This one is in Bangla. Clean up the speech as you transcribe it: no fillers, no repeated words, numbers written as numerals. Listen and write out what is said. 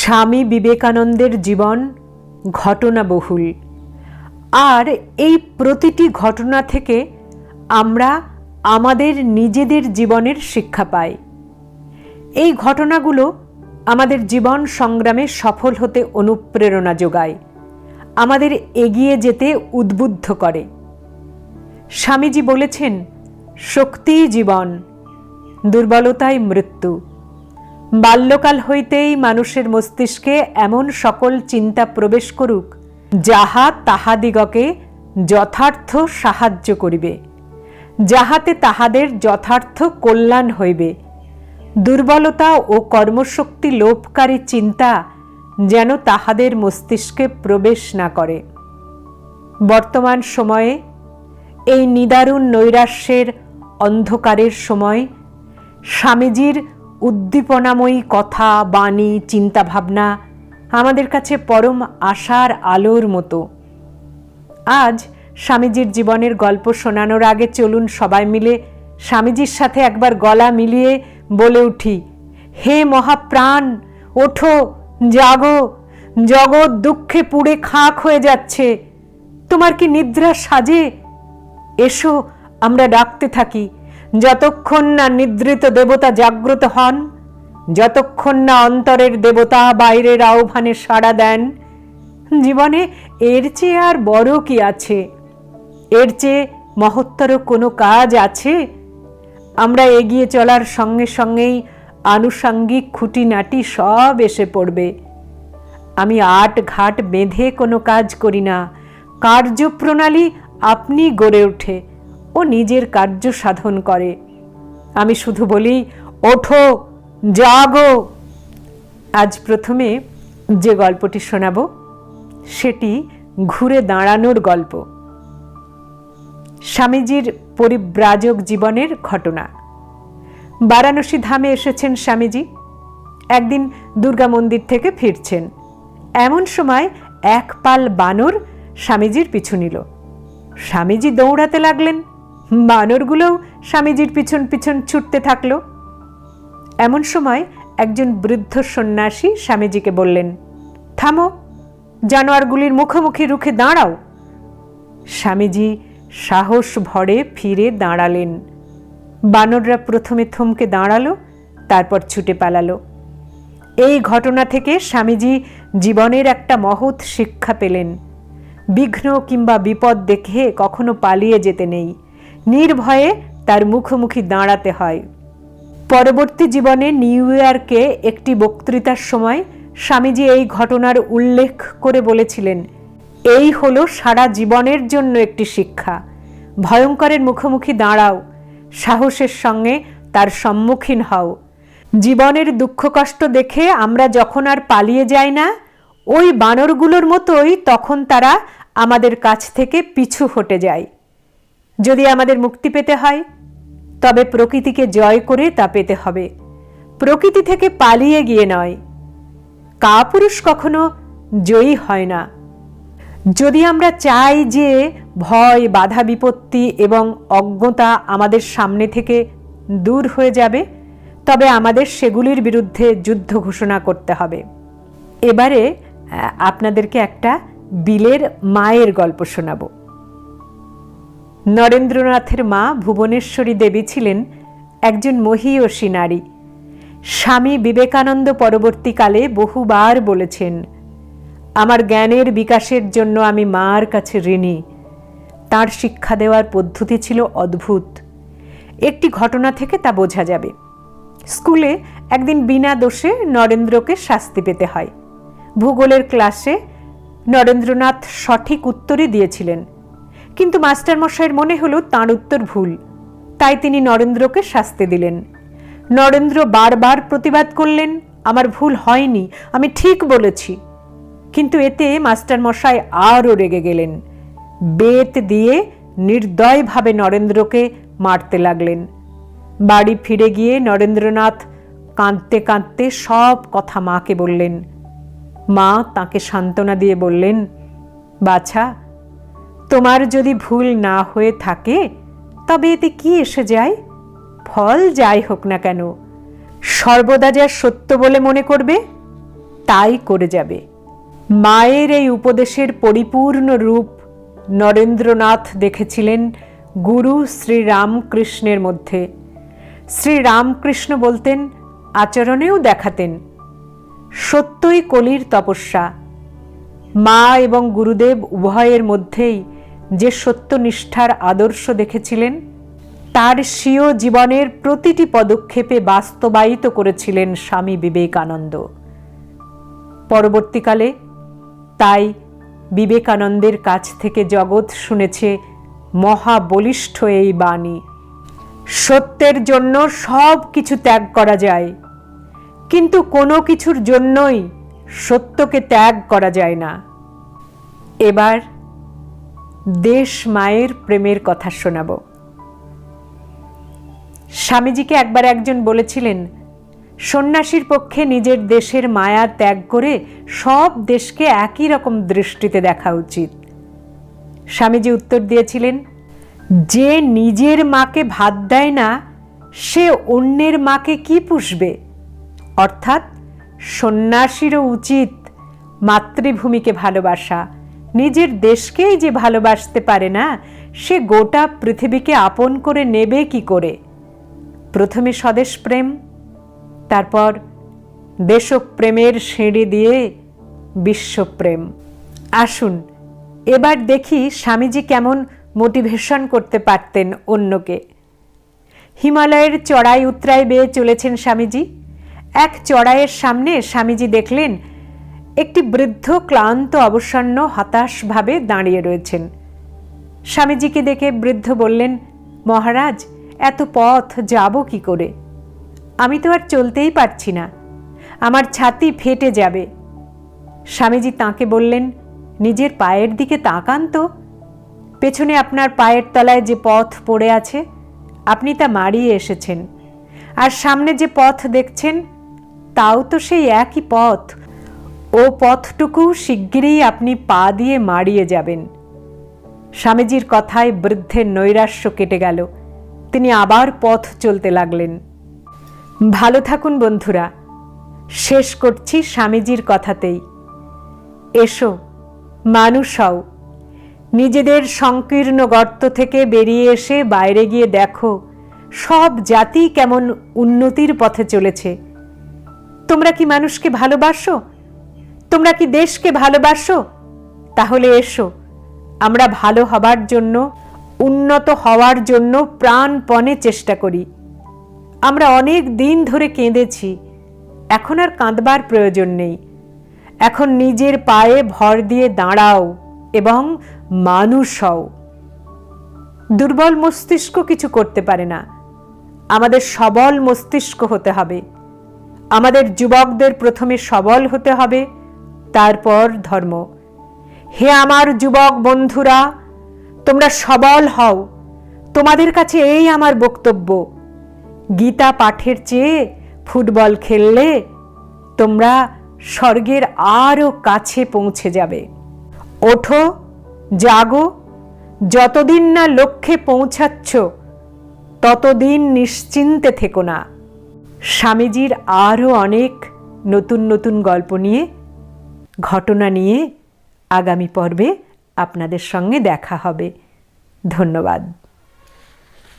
স্বামী বিবেকানন্দের জীবন ঘটনাবহুল, আর এই প্রতিটি ঘটনা থেকে আমরা আমাদের নিজেদের জীবনের শিক্ষা পাই। এই ঘটনাগুলো আমাদের জীবন সংগ্রামে সফল হতে অনুপ্রেরণা যোগায়, আমাদের এগিয়ে যেতে উদ্বুদ্ধ করে। স্বামীজি বলেছেন, শক্তিই জীবন, দুর্বলতাই মৃত্যু। বাল্যকাল হইতেই মানুষের মস্তিষ্কে এমন সকল চিন্তা প্রবেশ করুক, যাহা তাহাদিগকে যথার্থ সাহায্য করিবে, যাহাতে তাহাদের যথার্থ কল্যাণ হইবে। দুর্বলতা ও কর্মশক্তি লোপকারী চিন্তা যেন তাহাদের মস্তিষ্কে প্রবেশ না করে। বর্তমান সময়ে এই নিদারুণ নৈরাশ্যের অন্ধকারের সময় স্বামীজির উদ্দীপনাময়ী কথা, বাণী, চিন্তাভাবনা আমাদের কাছে পরম আশার আলোর মতো। আজ স্বামীজির জীবনের গল্প শোনানোর আগে চলুন সবাই মিলে স্বামীজির সাথে একবার গলা মিলিয়ে বলে উঠি, হে মহাপ্রাণ, ওঠো, জাগো, জগৎ দুঃখে পুড়ে খাক হয়ে যাচ্ছে, তোমার কি নিদ্রা সাজে? এসো, আমরা ডাকতে থাকি, যতক্ষণ না নিদ্রিত দেবতা জাগ্রত হন, যতক্ষণ না অন্তরের দেবতা বাইরের আহ্বানে সাড়া দেন। জীবনে এর চেয়ে আর বড় কি আছে? এর চেয়ে মহত্তর কোনো কাজ আছে? আমরা এগিয়ে চলার সঙ্গে সঙ্গেই আনুষাঙ্গিক খুঁটিনাটি সব এসে পড়বে। আমি আট ঘাট বেঁধে কোনো কাজ করি না, কার্যপ্রণালী আপনি গড়ে ওঠে ও নিজের কার্য সাধন করে। আমি শুধু বলি, ওঠো, জাগো। আজ প্রথমে যে গল্পটি শোনাব সেটি ঘুরে দাঁড়ানোর গল্প। স্বামীজির পরিব্রাজক জীবনের ঘটনা। বারাণসী ধামে এসেছেন স্বামীজি। একদিন দুর্গা মন্দির থেকে ফিরছেন। এমন সময় এক পাল বানর স্বামীজির পিছু নিল। স্বামীজি দৌড়াতে লাগলেন, বানরগুলোও স্বামীজির পিছন পিছন ছুটতে থাকল। এমন সময় একজন বৃদ্ধ সন্ন্যাসী স্বামীজিকে বললেন, থামো, জানোয়ারগুলির মুখোমুখি রুখে দাঁড়াও। স্বামীজি সাহস ভরে ফিরে দাঁড়ালেন। বানররা প্রথমে থমকে দাঁড়ালো, তারপর ছুটে পালালো। এই ঘটনা থেকে স্বামীজি জীবনের একটা মহৎ শিক্ষা পেলেন। বিঘ্ন কিংবা বিপদ দেখে কখনো পালিয়ে যেতে নেই, নির্ভয়ে তার মুখোমুখি দাঁড়াতে হয়। পরবর্তী জীবনে নিউ ইয়র্কে একটি বক্তৃতার সময় স্বামীজি এই ঘটনার উল্লেখ করে বলেছিলেন, এই হলো সারা জীবনের জন্য একটি শিক্ষা। ভয়ঙ্করের মুখোমুখি দাঁড়াও, সাহসের সঙ্গে তার সম্মুখীন হও। জীবনের দুঃখ কষ্ট দেখে আমরা যখন আর পালিয়ে যাই না, ওই বানরগুলোর মতোই তখন তারা আমাদের কাছ থেকে পিছু হটে যায়। যদি আমাদের মুক্তি পেতে হয়, তবে প্রকৃতিকে জয় করে তা পেতে হবে, প্রকৃতি থেকে পালিয়ে গিয়ে নয়। কাপুরুষ কখনো জয়ী হয় না। যদি আমরা চাই যে ভয়, বাধা বিপত্তি এবং অজ্ঞতা আমাদের সামনে থেকে দূর হয়ে যাবে, তবে আমাদের সেগুলির বিরুদ্ধে যুদ্ধ ঘোষণা করতে হবে। এবারে আপনাদেরকে একটা বিলের মায়ের গল্প শোনাব। নরেন্দ্রনাথের মা ভুবনেশ্বরী দেবী ছিলেন একজন মহীয়সী নারী। স্বামী বিবেকানন্দ পরবর্তীকালে বহুবার বলেছেন, আমার জ্ঞানের বিকাশের জন্য আমি মার কাছে ঋণী। তার শিক্ষা দেওয়ার পদ্ধতি ছিল অদ্ভুত। একটি ঘটনা থেকে তা বোঝা যাবে। স্কুলে একদিন বিনা দোষে নরেন্দ্রকে শাস্তি পেতে হয়। ভূগোলের ক্লাসে নরেন্দ্রনাথ সঠিক উত্তরই দিয়েছিলেন, কিন্তু মাস্টারমশাইয়ের মনে হলো তাঁর উত্তর ভুল, তাই তিনি নরেন্দ্রকে শাস্তি দিলেন। নরেন্দ্র বারবার প্রতিবাদ করলেন, আমার ভুল হয়নি, আমি ঠিক বলেছি। কিন্তু এতে মাস্টারমশাই আরও রেগে গেলেন। বেত দিয়ে নির্দয়ভাবে নরেন্দ্রকে মারতে লাগলেন। বাড়ি ফিরে গিয়ে নরেন্দ্রনাথ কাঁদতে কাঁদতে সব কথা মাকে বললেন। মা তাকে সান্ত্বনা দিয়ে বললেন, বাছা, তোমার যদি ভুল না হয়ে থাকে তবে এতে কি এসে যায়? ফল যাই হোক না কেন, সর্বদা যা সত্য বলে মনে করবে তাই করে যাবে। মায়ের এই উপদেশের পরিপূর্ণ রূপ নরেন্দ্রনাথ দেখেছিলেন গুরু শ্রীরামকৃষ্ণের মধ্যে। শ্রীরামকৃষ্ণ বলতেন, আচরণেও দেখাতেন, সত্যই কলির তপস্যা। মা এবং গুরুদেব উভয়ের মধ্যেই যে সত্যনিষ্ঠার আদর্শ দেখেছিলেন, তার স্বীয় জীবনের প্রতিটি পদক্ষেপে বাস্তবায়িত করেছিলেন স্বামী বিবেকানন্দ। পরবর্তীকালে তাই বিবেকানন্দের কাছ থেকে জগৎ শুনেছে মহাবলিষ্ঠ এই বাণী, সত্যের জন্য সব কিছু ত্যাগ করা যায়, কিন্তু কোনো কিছুর জন্যই সত্যকে ত্যাগ করা যায় না। এবার দেশ মায়ের প্রেমের কথা শোনাব। স্বামীজিকে একবার একজন বলেছিলেন, সন্ন্যাসীর পক্ষে নিজের দেশের মায়া ত্যাগ করে সব দেশকে একই রকম দৃষ্টিতে দেখা উচিত। স্বামীজি উত্তর দিয়েছিলেন, যে নিজের মাকে ভাত দেয় না সে অন্যের মাকে কি পুষবে? অর্থাৎ সন্ন্যাসীরও উচিত মাতৃভূমিকে ভালোবাসা। নিজের দেশকেই যে ভালোবাসতে পারে না, সে গোটা পৃথিবীকে আপন করে নেবে কি করে? প্রথমে স্বদেশ প্রেম, তারপর দেশপ্রেমের সিঁড়ি দিয়ে বিশ্বপ্রেম। আসুন এবার দেখি স্বামীজি কেমন মোটিভেশন করতে পারতেন অন্যকে। হিমালয়ের চড়াই উতরাই বেয়ে চলেছেন স্বামীজি। এক চড়াইয়ের সামনে স্বামীজি দেখলেন একটি বৃদ্ধ ক্লান্ত অবসন্ন হতাশভাবে দাঁড়িয়ে রয়েছেন। স্বামীজিকে দেখে বৃদ্ধ বললেন, মহারাজ, এত পথ যাব কি করে? আমি তো আর চলতেই পারছি না, আমার ছাতি ফেটে যাবে। স্বামীজি তাঁকে বললেন, নিজের পায়ের দিকে তাকান তো, পেছনে আপনার পায়ের তলায় যে পথ পড়ে আছে আপনি তা মারিয়ে এসেছেন, আর সামনে যে পথ দেখছেন তাও তো সেই একই পথ। ও পথটুকু শিগগিরই আপনি পা দিয়ে মারিয়ে যাবেন। স্বামীজির কথায় বৃদ্ধের নৈরাশ্য কেটে গেল। তিনি আবার পথ চলতে লাগলেন। ভালো থাকুন বন্ধুরা। শেষ করছি স্বামীজির কথাতেই। এসো, মানুষ হও। নিজেদের সংকীর্ণ গর্ত থেকে বেরিয়ে এসে বাইরে গিয়ে দেখো সব জাতি কেমন উন্নতির পথে চলেছে। তোমরা কি মানুষকে ভালোবাসো? তোমরা কি দেশকে ভালোবাসো? তাহলে এসো, আমরা ভালো হবার জন্য, উন্নত হওয়ার জন্য প্রাণপণে চেষ্টা করি। আমরা অনেক দিন ধরে কেঁদেছি, এখন আর কাঁদবার প্রয়োজন নেই। এখন নিজের পায়ে ভর দিয়ে দাঁড়াও এবং মানুষ হও। দুর্বল মস্তিষ্ক কিছু করতে পারে না, আমাদের সবল মস্তিষ্ক হতে হবে। আমাদের যুবকদের প্রথমে সবল হতে হবে, তারপর ধর্ম। হে আমার যুবক বন্ধুরা, তোমরা সবল হও। তোমাদের কাছে এই আমার বক্তব্য। গীতা পাঠের চেয়ে ফুটবল খেললে তোমরা স্বর্গের আরও কাছে পৌঁছে যাবে। ওঠো, জাগো। যতদিন না লক্ষ্যে পৌঁছাচ্ছ ততদিন নিশ্চিন্তে থেকো না। স্বামীজির আরও অনেক নতুন নতুন গল্প নিয়ে, ঘটনা নিয়ে আগামী পর্বে আপনাদের সঙ্গে দেখা হবে। ধন্যবাদ।